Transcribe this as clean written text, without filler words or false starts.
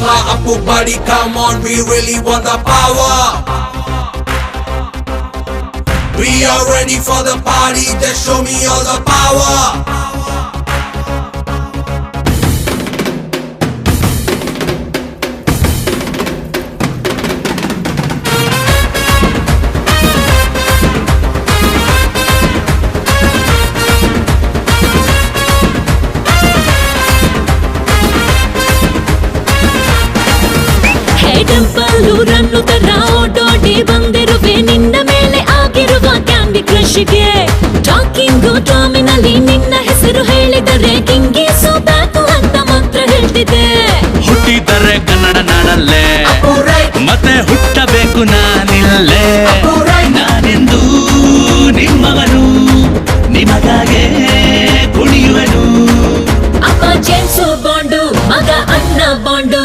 Mama, Apu, buddy, come on, we really want the power. We are ready for the party, just show me all the power. Temple run ತರ ಓಡೋಡಿ ಬಂದಿರುವೆ ನಿನ್ನ ಮೇಲೆ ಆಗಿರುವ candy ಕ್ರಶ್ಗೆ talking ಟಾಮಿನಲ್ಲಿ ನಿನ್ನ ಹೆಸರು ಹೇಳಿದರೆ ಕಿಂಗೀಸು back ಅಂತ ಮಾತ್ರ ಹೇಳ್ತಿದೆ. ಹುಟ್ಟಿದರೆ ಕನ್ನಡ ನಾಡಲ್ಲೇ ಮತ್ತೆ ಹುಟ್ಟಬೇಕು ನಾನಿಲ್ಲೇ. ನಾನೆಂದು ನಿಮ್ಮವನು ನಿಮಗಾಗೆ ಕುಣಿಯುವನು. ಅಪ್ಪ ಜೇಮ್ಸು ಬಾಂಡು ಮಗ ಅಣ್ಣ ಬಾಂಡು